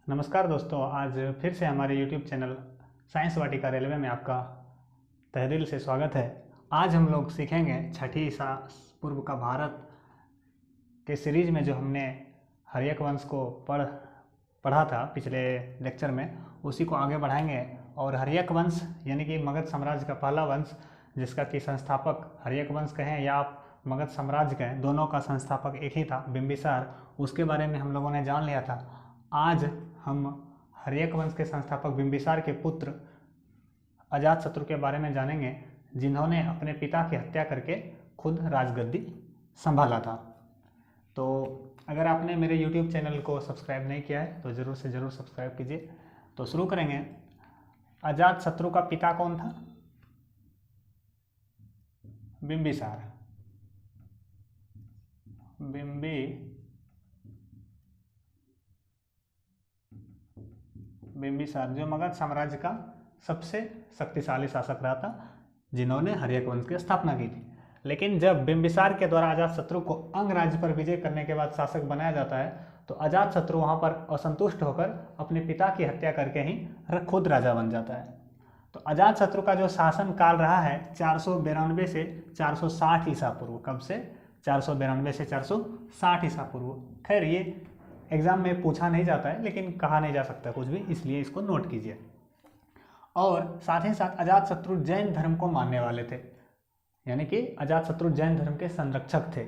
नमस्कार दोस्तों, आज फिर से हमारे YouTube चैनल साइंस वाटिका रेलवे में आपका तहे दिल से स्वागत है। आज हम लोग सीखेंगे छठी ईसा पूर्व का भारत के सीरीज में जो हमने हर्यक वंश को पढ़ा था पिछले लेक्चर में, उसी को आगे बढ़ाएंगे। और हर्यक वंश यानी कि मगध साम्राज्य का पहला वंश, जिसका कि संस्थापक हर्यक वंश कहें या आप मगध साम्राज्य कहें, दोनों का संस्थापक एक ही था, बिंबिसार। उसके बारे में हम लोगों ने जान लिया था। आज हम हर्यक वंश के संस्थापक बिंबिसार के पुत्र अजातशत्रु के बारे में जानेंगे, जिन्होंने अपने पिता की हत्या करके खुद राजगद्दी संभाला था। तो अगर आपने मेरे YouTube चैनल को सब्सक्राइब नहीं किया है तो ज़रूर से ज़रूर सब्सक्राइब कीजिए। तो शुरू करेंगे। अजातशत्रु का पिता कौन था? बिंबिसार। बिंबिसार जो मगध साम्राज्य का सबसे शक्तिशाली शासक रहा था, जिन्होंने हर्यक वंश की स्थापना की थी। लेकिन जब बिंबिसार के द्वारा अजातशत्रु को अंग राज्य पर विजय करने के बाद शासक बनाया जाता है, तो अजातशत्रु वहां पर असंतुष्ट होकर अपने पिता की हत्या करके ही खुद राजा बन जाता है। तो अजातशत्रु का जो शासन काल रहा है 492 से 460 ईसा पूर्व। कब से? 492 से 460 ईसा पूर्व। खैर, ये एग्जाम में पूछा नहीं जाता है, लेकिन कहा नहीं जा सकता कुछ भी, इसलिए इसको नोट कीजिए। और साथ ही साथ अजातशत्रु जैन धर्म को मानने वाले थे, यानी कि अजातशत्रु जैन धर्म के संरक्षक थे।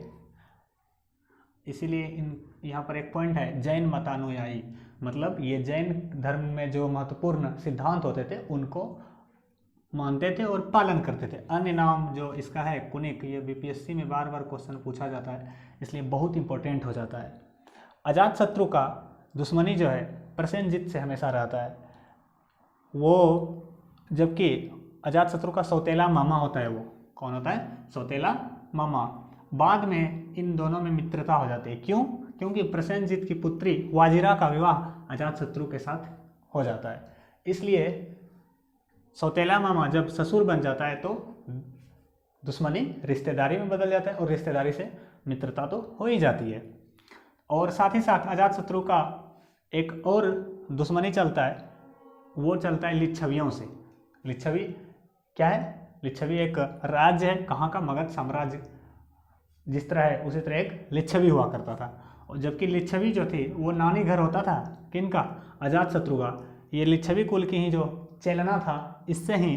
इसीलिए यहाँ पर एक पॉइंट है, जैन मतानुयायी, मतलब ये जैन धर्म में जो महत्वपूर्ण सिद्धांत होते थे उनको मानते थे और पालन करते थे। अन्य नाम जो इसका है कुनिक, ये बीपीएससी में बार बार क्वेश्चन पूछा जाता है, इसलिए बहुत इंपॉर्टेंट हो जाता है। अजातशत्रु का दुश्मनी जो है प्रसेनजीत से हमेशा रहता है। वो जबकि अजातशत्रु का सौतेला मामा होता है, वो कौन होता है? सौतेला मामा। बाद में इन दोनों में मित्रता हो जाती है। क्यों? क्योंकि प्रसेनजीत की पुत्री वाजिरा का विवाह अजातशत्रु के साथ हो जाता है। इसलिए सौतेला मामा जब ससुर बन जाता है तो दुश्मनी रिश्तेदारी में बदल जाता है, और रिश्तेदारी से मित्रता तो हो ही जाती है। और साथ ही साथ अजातशत्रु का एक और दुश्मनी चलता है, वो चलता है लिच्छवियों से। लिच्छवी क्या है? लिच्छवी एक राज्य है, कहाँ का? मगध साम्राज्य जिस तरह है उसी तरह एक लिच्छवी हुआ करता था। और जबकि लिच्छवी जो थी वो नानी घर होता था किनका? अजातशत्रु का। ये लिच्छवी कुल की ही जो चेलना था, इससे ही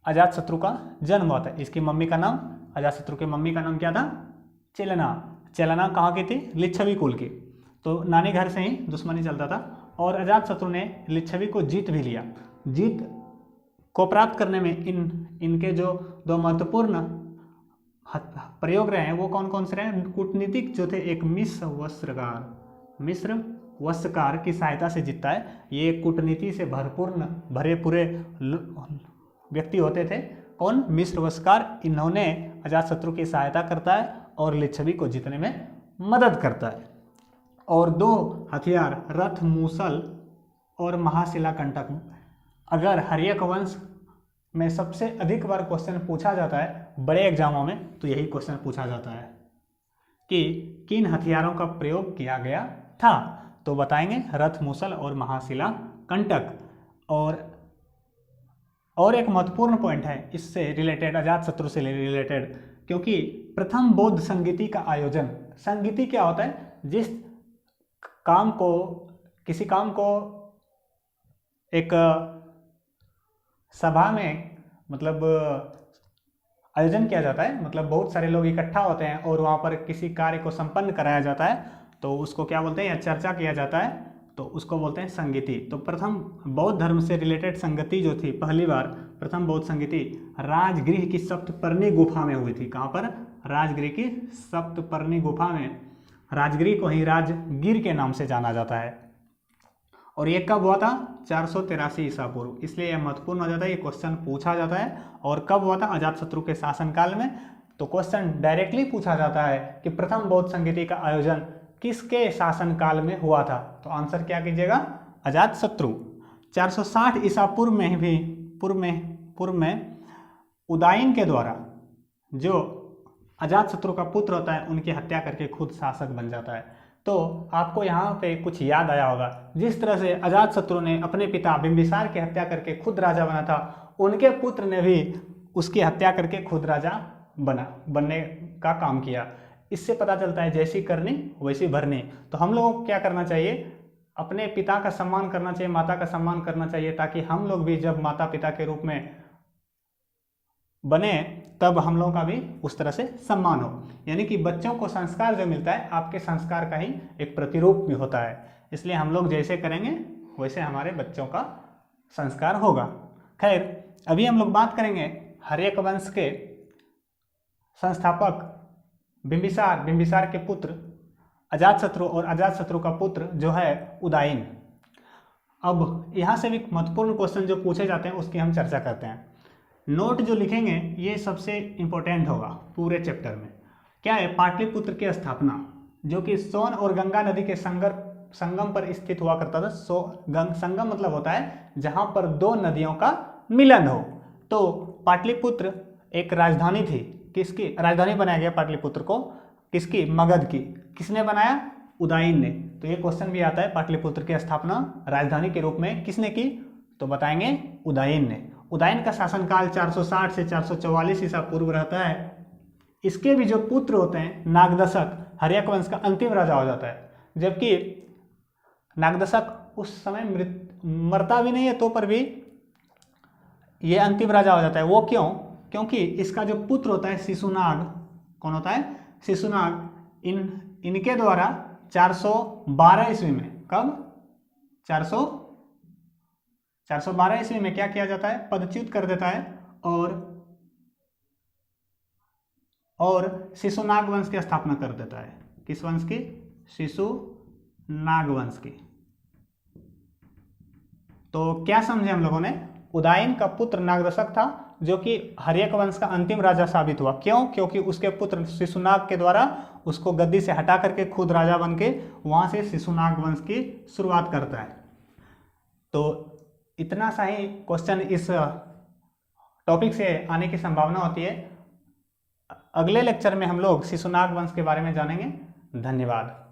अजातशत्रु का जन्म हुआ था। इसकी मम्मी का नाम, अजातशत्रु की मम्मी का नाम क्या था? चेलना। चेलना कहाँ की थी? लिच्छवी कुल की। तो नानी घर से ही दुश्मनी चलता था। और अजातशत्रु ने लिच्छवी को जीत भी लिया। जीत को प्राप्त करने में इनके जो दो महत्वपूर्ण प्रयोग रहे हैं वो कौन कौन से रहे? कूटनीतिक जो थे, एक मिस्र वस्त्रकार की सहायता से जीतता है। ये कूटनीति से भरे पूरे व्यक्ति होते थे। कौन? मिस्र वस्त्रकार। इन्होंने अजातशत्रु की सहायता करता है और लिच्छवी को जीतने में मदद करता है। और दो हथियार, रथ मूसल और महाशिला कंटक। अगर हर्यक वंश में सबसे अधिक बार क्वेश्चन पूछा जाता है बड़े एग्जामों में, तो यही क्वेश्चन पूछा जाता है कि किन हथियारों का प्रयोग किया गया था। तो बताएंगे रथ मूसल और महाशिला कंटक। और एक महत्वपूर्ण पॉइंट है इससे रिलेटेड, अजातशत्रु से रिलेटेड, क्योंकि प्रथम बौद्ध संगीति का आयोजन। संगीति क्या होता है? जिस काम को, किसी काम को एक सभा में मतलब आयोजन किया जाता है, मतलब बहुत सारे लोग इकट्ठा होते हैं और वहाँ पर किसी कार्य को संपन्न कराया जाता है, तो उसको क्या बोलते हैं? या चर्चा किया जाता है, तो उसको बोलते हैं संगीति। तो प्रथम बौद्ध धर्म से रिलेटेड संगति जो थी, पहली बार प्रथम बौद्ध संगति राजगृह की सप्तपर्णी गुफा में हुई थी। कहाँ पर? राजगृह की सप्तपर्णी गुफा में। राजगृह को ही राजगीर के नाम से जाना जाता है। और ये कब हुआ था? 483 ईसा पूर्व। इसलिए यह महत्वपूर्ण हो जाता है, ये क्वेश्चन पूछा जाता है। और कब हुआ था? अजातशत्रु के शासनकाल में। तो क्वेश्चन डायरेक्टली पूछा जाता है कि प्रथम बौद्ध संगीति का आयोजन किसके शासनकाल में हुआ था? तो आंसर क्या कीजिएगा? अजातशत्रु। 460 ईसा पूर्व में भी पूर्व में उदायन के द्वारा जो अजातशत्रु का पुत्र होता है, उनकी हत्या करके खुद शासक बन जाता है। तो आपको यहाँ पे कुछ याद आया होगा, जिस तरह से अजातशत्रु ने अपने पिता बिंबिसार की हत्या करके खुद राजा बना था, उनके पुत्र ने भी उसकी हत्या करके खुद राजा बनने का काम किया। इससे पता चलता है जैसी करनी वैसी भरनी। तो हम लोगों को क्या करना चाहिए, अपने पिता का सम्मान करना चाहिए, माता का सम्मान करना चाहिए, ताकि हम लोग भी जब माता पिता के रूप में बने तब हम लोगों का भी उस तरह से सम्मान हो। यानी कि बच्चों को संस्कार जो मिलता है आपके संस्कार का ही एक प्रतिरूप भी होता है। इसलिए हम लोग जैसे करेंगे वैसे हमारे बच्चों का संस्कार होगा। खैर, अभी हम लोग बात करेंगे हर्यक वंश के संस्थापक बिंबिसार, बिंबिसार के पुत्र अजातशत्रु और अजातशत्रु का पुत्र जो है उदयन। अब यहाँ से भी महत्वपूर्ण क्वेश्चन जो पूछे जाते हैं उसकी हम चर्चा करते हैं। नोट जो लिखेंगे ये सबसे इंपॉर्टेंट होगा पूरे चैप्टर में। क्या है, पाटलिपुत्र की स्थापना जो कि सोन और गंगा नदी के संगम पर स्थित हुआ करता था। संगम मतलब होता है जहां पर दो नदियों का मिलन हो। तो पाटलिपुत्र एक राजधानी थी। किसकी राजधानी बनाया गया पाटलिपुत्र को? किसकी? मगध की। किसने बनाया? उदयन ने। तो ये क्वेश्चन भी आता है, पाटलिपुत्र की स्थापना राजधानी के रूप में किसने की? तो बताएंगे उदयन ने। उदयन का शासनकाल 460 से 444 ईसा पूर्व रहता है। इसके भी जो पुत्र होते हैं, नागदशक हर्यक वंश का अंतिम राजा हो जाता है। जबकि नागदशक उस समय मरता भी नहीं है तो पर भी ये अंतिम राजा हो जाता है। वो क्यों? क्योंकि इसका जो पुत्र होता है शिशुनाग, कौन होता है? शिशुनाग। इनके द्वारा 412 ईस्वी में, कब? 412 ईस्वी में क्या किया जाता है? पदच्युत कर देता है और शिशुनाग वंश की स्थापना कर देता है। किस वंश की? शिशुनाग वंश की। तो क्या समझे हम लोगों ने? उदयन का पुत्र नागदशक था जो कि हर्यक वंश का अंतिम राजा साबित हुआ। क्यों? क्योंकि उसके पुत्र शिशुनाग के द्वारा उसको गद्दी से हटा करके खुद राजा बन के वहां से शिशुनाग वंश की शुरुआत करता है। तो इतना सा ही क्वेश्चन इस टॉपिक से आने की संभावना होती है। अगले लेक्चर में हम लोग शिशुनाग वंश के बारे में जानेंगे। धन्यवाद।